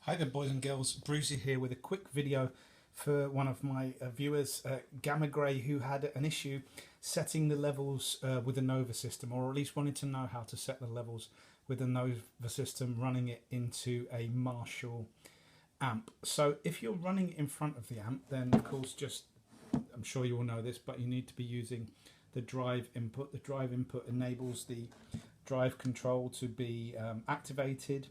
Hi there boys and girls, Brucey here with a quick video for one of my viewers, Gamma Grey, who had an issue setting the levels with the Nova system, or at least wanted to know how to set the levels with the Nova system, running it into a Marshall amp. So if you're running it in front of the amp, then of course I'm sure you all know this, but you need to be using the drive input. The drive input enables the drive control to be activated.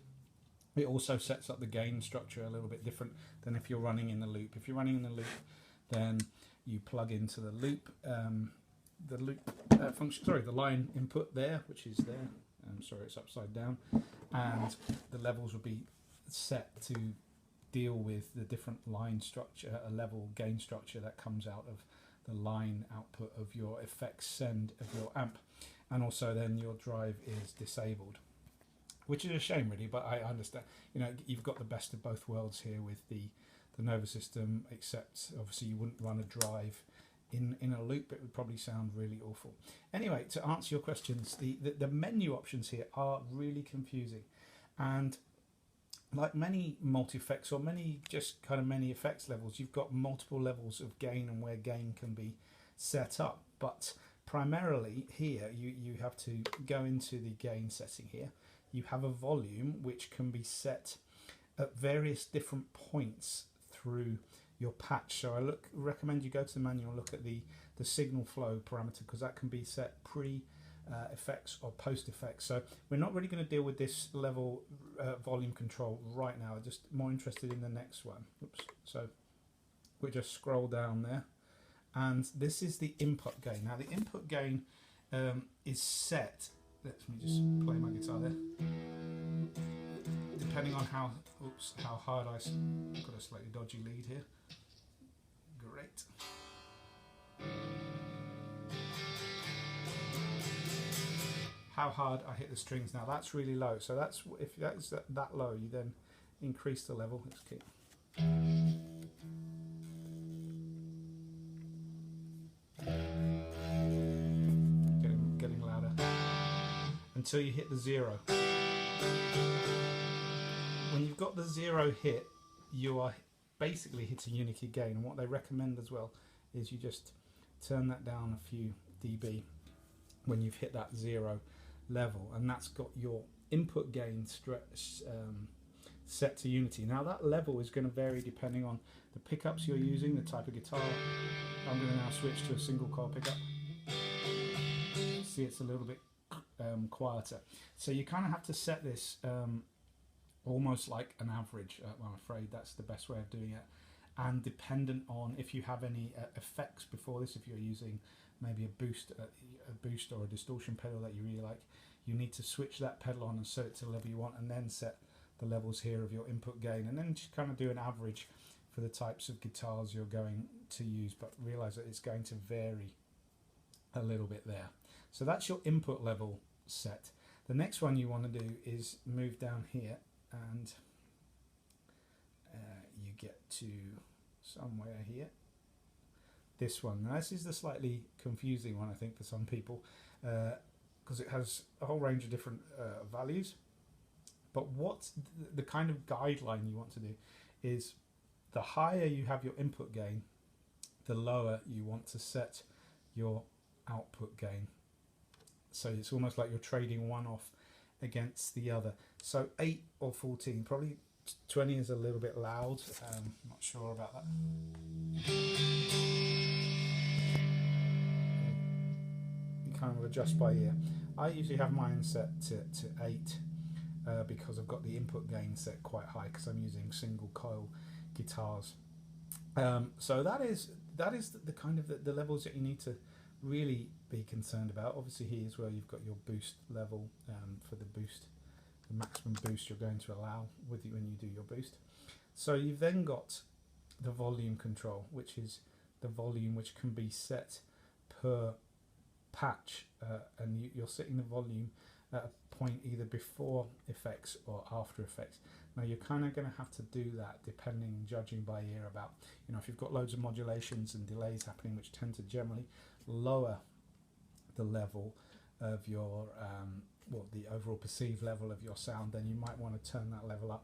It also sets up the gain structure a little bit different than if you're running in the loop. If you're running in the loop, then you plug into the loop, function. Sorry, the line input there, which is there. Sorry, it's upside down, and the levels will be set to deal with the different line structure, a level gain structure that comes out of the line output of your effects send of your amp, and also then your drive is disabled. Which is a shame really, but I understand. You know, you've got the best of both worlds here with the Nova system, except obviously you wouldn't run a drive in a loop. It would probably sound really awful. Anyway, to answer your questions, the menu options here are really confusing, and like many multi-effects or many effects levels, you've got multiple levels of gain and where gain can be set up. But primarily here you have to go into the gain setting here. You have a volume which can be set at various different points through your patch. So I recommend you go to the manual, look at the signal flow parameter, because that can be set pre effects or post effects. So we're not really going to deal with this level volume control right now. I'm just more interested in the next one. Oops. So we just scroll down there, and this is the input gain. Now the input gain is set. Let me just play my guitar there. Depending on how hard I've got a slightly dodgy lead here. Great. How hard I hit the strings now. That's really low. So that's if that's that low, you then increase the level. Let's keep. Getting louder. Until you hit the zero. When you've got the zero hit, you are basically hitting unity gain, and what they recommend as well is you just turn that down a few dB when you've hit that zero level, and that's got your input gain set to unity. Now that level is going to vary depending on the pickups you're using, the type of guitar. I'm going to now switch to a single coil pickup. See, it's a little bit quieter, so you kind of have to set this almost like an average. I'm afraid that's the best way of doing it, and dependent on if you have any effects before this, if you're using maybe a boost or a distortion pedal that you really like, you need to switch that pedal on and set it to the level you want, and then set the levels here of your input gain, and then just kind of do an average for the types of guitars you're going to use, but realize that it's going to vary a little bit there. So that's your input level set. The next one you want to do is move down here, and you get to somewhere here. This one. Now this is the slightly confusing one, I think, for some people, because it has a whole range of different values. But what the kind of guideline you want to do is the higher you have your input gain, the lower you want to set your output gain. So it's almost like you're trading one off against the other. So 8 or 14, probably 20 is a little bit loud. Not sure about that. You kind of adjust by ear. I usually have mine set to 8 because I've got the input gain set quite high because I'm using single coil guitars. So that is the kind of the levels that you need to really be concerned about. Obviously here is where you've got your boost level for the maximum boost you're going to allow with you when you do your boost. So you've then got the volume control, which is the volume which can be set per patch, and you're setting the volume at a point either before effects or after effects. Now you're kind of going to have to do that judging by ear about, you know, if you've got loads of modulations and delays happening, which tend to generally lower the level of your the overall perceived level of your sound, then you might want to turn that level up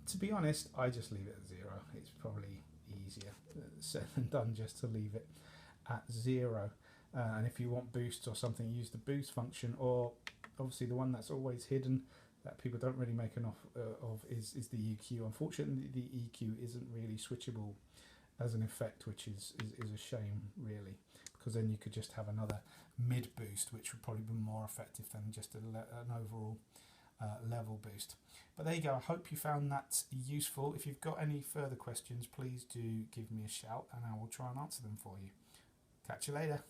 To be honest, I just leave it at 0. It's probably easier said than done just to leave it at 0. And if you want boosts or something, use the boost function, or obviously the one that's always hidden that people don't really make enough of is the EQ. Unfortunately, the EQ isn't really switchable as an effect, which is a shame, really, because then you could just have another mid boost, which would probably be more effective than just an overall level boost. But there you go. I hope you found that useful. If you've got any further questions, please do give me a shout and I will try and answer them for you. Catch you later.